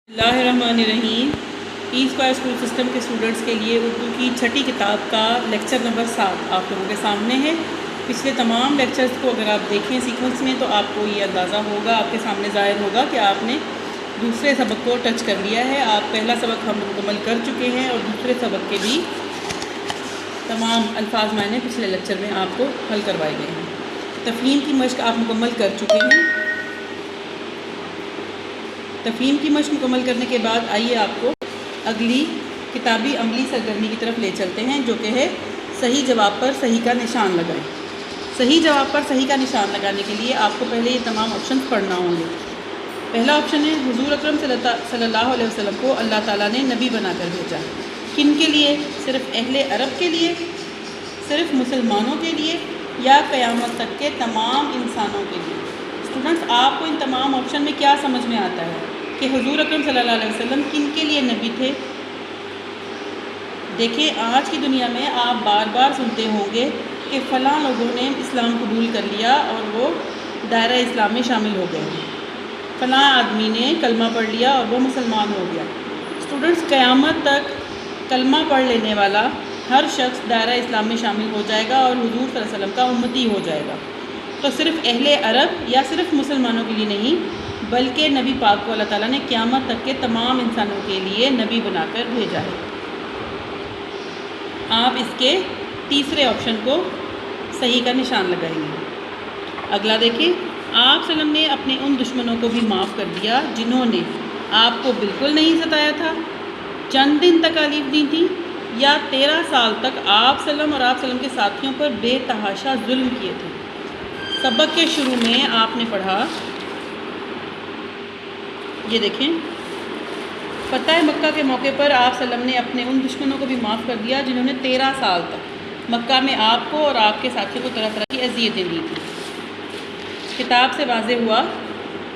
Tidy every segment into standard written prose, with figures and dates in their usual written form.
Bismillahirrahmanirrahim E square school system کے students کے لیے اردو کی چھٹی کتاب کا لیکچر نمبر 7 آپ لوگوں کے سامنے ہے۔ پچھلے تمام لیکچرز کو اگر آپ دیکھیں سیکوینس میں تو آپ کو یہ اندازہ ہوگا، آپ کے سامنے ظاہر ہوگا کہ آپ نے دوسرے سبق کو ٹچ کر لیا ہے۔ آپ پہلا سبق ہم مکمل کر چکے ہیں اور دوسرے سبق کے بھی تمام الفاظ معنی پچھلے لیکچر میں آپ کو حل کروائے گئے ہیں۔ تفہیم کی مشق آپ مکمل کر چکے ہیں۔ تفہیم کی مشق مکمل کرنے کے بعد آئیے آپ کو اگلی کتابی عملی سرگرمی کی طرف لے چلتے ہیں، جو کہ ہے صحیح جواب پر صحیح کا نشان لگائیں۔ صحیح جواب پر صحیح کا نشان لگانے کے لیے آپ کو پہلے یہ تمام آپشن پڑھنا ہوں گے۔ پہلا آپشن ہے حضور اکرم صلی اللہ علیہ وسلم کو اللہ تعالیٰ نے نبی بنا کر بھیجا۔ کن کے لیے؟ صرف اہل عرب کے لیے، صرف مسلمانوں کے لیے، یا قیامت تک کے تمام انسانوں کے لیے؟ اسٹوڈنٹس، آپ کو ان تمام آپشن میں کیا سمجھ میں آتا ہے کہ حضور اکرم صلی اللہ علیہ وسلم کن کے لیے نبی تھے؟ دیکھیں، آج کی دنیا میں آپ بار بار سنتے ہوں گے کہ فلاں لوگوں نے اسلام قبول کر لیا اور وہ دائرہ اسلام میں شامل ہو گئے، فلاں آدمی نے کلمہ پڑھ لیا اور وہ مسلمان ہو گیا۔ اسٹوڈنٹس، قیامت تک کلمہ پڑھ لینے والا ہر شخص دائرہ اسلام میں شامل ہو جائے گا اور حضور صلی اللہ علیہ وسلم کا امتی ہو جائے گا۔ تو صرف اہل عرب یا صرف مسلمانوں کے لیے نہیں، بلکہ نبی پاک کو اللہ تعالیٰ نے قیامت تک کے تمام انسانوں کے لیے نبی بنا کر بھیجا ہے۔ آپ اس کے تیسرے آپشن کو صحیح کا نشان لگائیں گے۔ اگلا دیکھیں، آپ صلی اللہ علیہ وسلم نے اپنے ان دشمنوں کو بھی معاف کر دیا جنہوں نے آپ کو بالکل نہیں ستایا تھا، چند دن تکالیف دی تھی، یا 13 سال تک آپ صلی اللہ علیہ وسلم اور آپ صلی اللہ علیہ وسلم کے ساتھیوں پر بے تحاشا ظلم کیے تھے۔ سبق کے شروع میں آپ نے پڑھا، یہ دیکھیں، فتح مکہ کے موقع پر آپ صلی اللہ علیہ وسلم نے اپنے ان دشمنوں کو بھی معاف کر دیا جنہوں نے 13 سال تک مکہ میں آپ کو اور آپ کے ساتھیوں کو طرح طرح کی اذیتیں دی تھیں۔ کتاب سے واضح ہوا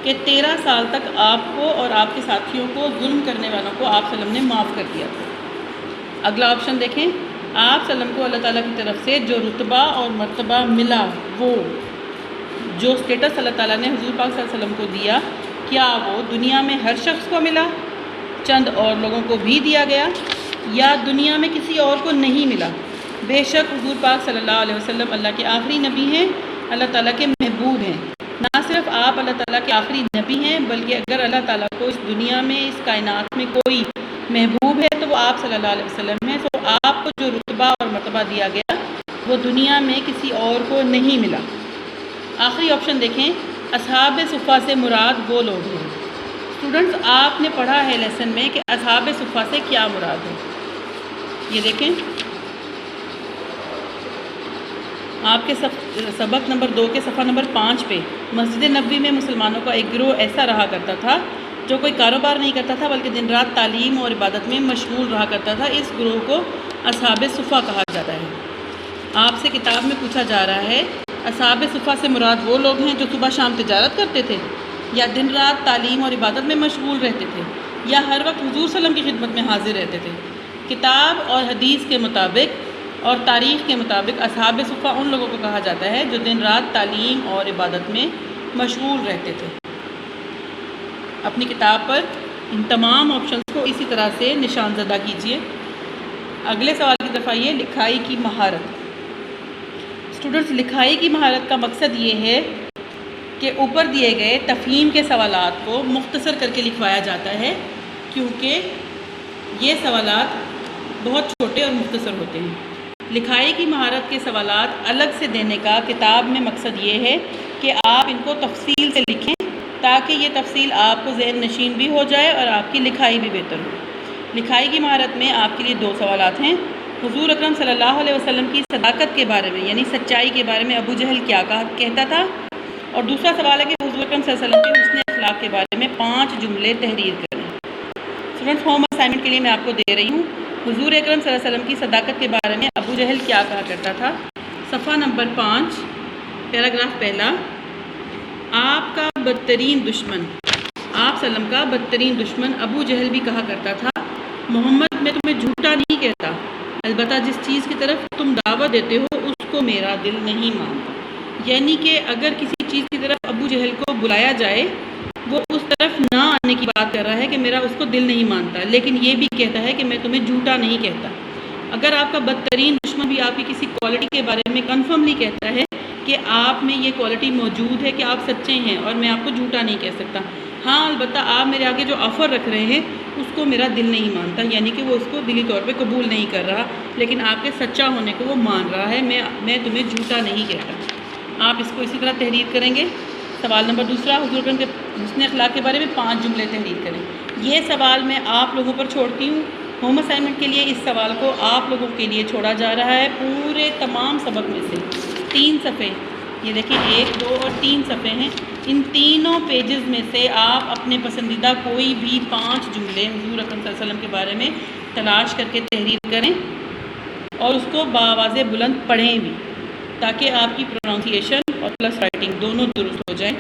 کہ 13 سال تک آپ کو اور آپ کے ساتھیوں کو ظلم کرنے والوں کو آپ صلی اللہ علیہ وسلم نے معاف کر دیا تھا۔ اگلا آپشن دیکھیں، آپ صلی اللہ علیہ وسلم کو اللہ تعالیٰ کی طرف سے جو رتبہ اور مرتبہ ملا، وہ جو اسٹیٹس اللہ تعالیٰ نے حضور پاک صلی اللہ علیہ وسلم کو دیا، کیا وہ دنیا میں ہر شخص کو ملا، چند اور لوگوں کو بھی دیا گیا، یا دنیا میں کسی اور کو نہیں ملا؟ بے شک حضور پاک صلی اللہ علیہ وسلم اللہ کے آخری نبی ہیں، اللہ تعالیٰ کے محبوب ہیں۔ نہ صرف آپ اللہ تعالیٰ کے آخری نبی ہیں، بلکہ اگر اللہ تعالیٰ کو اس دنیا میں، اس کائنات میں کوئی محبوب ہے تو وہ آپ صلی اللہ علیہ وسلم ہیں۔ تو آپ کو جو رتبہ اور مرتبہ دیا گیا وہ دنیا میں کسی اور کو نہیں ملا۔ آخری آپشن دیکھیں، اصحاب صفہ سے مراد وہ لوگ ہیں۔ اسٹوڈنٹس، آپ نے پڑھا ہے لیسن میں کہ اصحاب صفہ سے کیا مراد ہے۔ یہ دیکھیں، آپ کے سبق نمبر 2 کے صفحہ نمبر 5 پہ مسجد نبوی میں مسلمانوں کا ایک گروہ ایسا رہا کرتا تھا جو کوئی کاروبار نہیں کرتا تھا بلکہ دن رات تعلیم اور عبادت میں مشغول رہا کرتا تھا۔ اس گروہ کو اصحاب صفہ کہا جاتا ہے۔ آپ سے کتاب میں پوچھا جا رہا ہے، اصحاب صفہ سے مراد وہ لوگ ہیں جو صبح شام تجارت کرتے تھے، یا دن رات تعلیم اور عبادت میں مشغول رہتے تھے، یا ہر وقت حضور صلی اللہ علیہ وسلم کی خدمت میں حاضر رہتے تھے؟ کتاب اور حدیث کے مطابق اور تاریخ کے مطابق اصحاب صفہ ان لوگوں کو کہا جاتا ہے جو دن رات تعلیم اور عبادت میں مشغول رہتے تھے۔ اپنی کتاب پر ان تمام آپشنز کو اسی طرح سے نشان زدہ کیجیے۔ اگلے سوال کی طرف آئیے، لکھائی کی مہارت۔ اسٹوڈنٹس، لکھائی کی مہارت کا مقصد یہ ہے کہ اوپر دیے گئے تفہیم کے سوالات کو مختصر کر کے لکھوایا جاتا ہے، کیونکہ یہ سوالات بہت چھوٹے اور مختصر ہوتے ہیں۔ لکھائی کی مہارت کے سوالات الگ سے دینے کا کتاب میں مقصد یہ ہے کہ آپ ان کو تفصیل سے لکھیں تاکہ یہ تفصیل آپ کو ذہن نشین بھی ہو جائے اور آپ کی لکھائی بھی بہتر ہو۔ لکھائی کی مہارت میں آپ کے لیے 2 سوالات ہیں۔ حضور اکرم صلی اللہ علیہ وسلم کی صداقت کے بارے میں، یعنی سچائی کے بارے میں ابو جہل کیا کہتا تھا، اور دوسرا سوال ہے کہ حضور اکرم صلی اللہ علیہ وسلم کے حسن اخلاق کے بارے میں 5 جملے تحریر کریں۔ اسٹوڈنٹس، ہوم اسائنمنٹ کے لیے میں آپ کو دے رہی ہوں، حضور اکرم صلی اللہ علیہ وسلم کی صداقت کے بارے میں ابو جہل کیا کہا کرتا تھا۔ صفحہ نمبر 5، پیراگراف پہلا، آپ کا بدترین دشمن، آپ صلی اللہ علیہ وسلم کا بدترین دشمن ابو جہل بھی کہا کرتا تھا، محمد میں تمہیں جھوٹا نہیں کہتا، البتہ جس چیز کی طرف تم دعوت دیتے ہو اس کو میرا دل نہیں مانتا۔ یعنی کہ اگر کسی چیز کی طرف ابو جہل کو بلایا جائے وہ اس طرف نہ آنے کی بات کر رہا ہے کہ میرا اس کو دل نہیں مانتا، لیکن یہ بھی کہتا ہے کہ میں تمہیں جھوٹا نہیں کہتا۔ اگر آپ کا بدترین دشمن بھی آپ کی کسی کوالٹی کے بارے میں کنفرملی کہتا ہے کہ آپ میں یہ کوالٹی موجود ہے کہ آپ سچے ہیں اور میں آپ کو جھوٹا نہیں کہہ سکتا، ہاں البتہ آپ میرے آگے جو آفر رکھ رہے ہیں اس کو میرا دل نہیں مانتا، یعنی کہ وہ اس کو دلی طور پہ قبول نہیں کر رہا، لیکن آپ کے سچا ہونے کو وہ مان رہا ہے، میں تمہیں جھوٹا نہیں کہتا۔ آپ اس کو اسی طرح تحریر کریں گے۔ سوال نمبر دوسرا، حضور اکرم کے حسن اخلاق کے بارے میں 5 جملے تحریر کریں۔ یہ سوال میں آپ لوگوں پر چھوڑتی ہوں۔ ہوم اسائنمنٹ کے لیے اس سوال کو آپ لوگوں کے لیے چھوڑا جا رہا ہے پورے تمام سبق میں سے 3 صفحے، یہ دیکھیں 1، 2 اور 3 صفحے ہیں، ان تینوں پیجز میں سے آپ اپنے پسندیدہ کوئی بھی 5 جملے حضور اکرم صلی اللہ علیہ وسلم کے بارے میں تلاش کر کے تحریر کریں اور اس کو بآواز بلند پڑھیں بھی، تاکہ آپ کی پروننسیشن اور پلس رائٹنگ دونوں درست ہو جائیں۔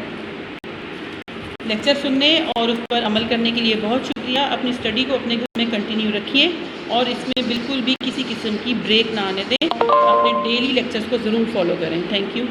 لیکچر سننے اور اس پر عمل کرنے کے لیے بہت شکریہ۔ اپنی اسٹڈی کو اپنے گھر میں کنٹینیو رکھیے اور اس میں بالکل بھی کسی قسم کی بریک نہ آنے دیں۔ اپنے ڈیلی لیکچرز کو ضرور فالو کریں۔ Thank you.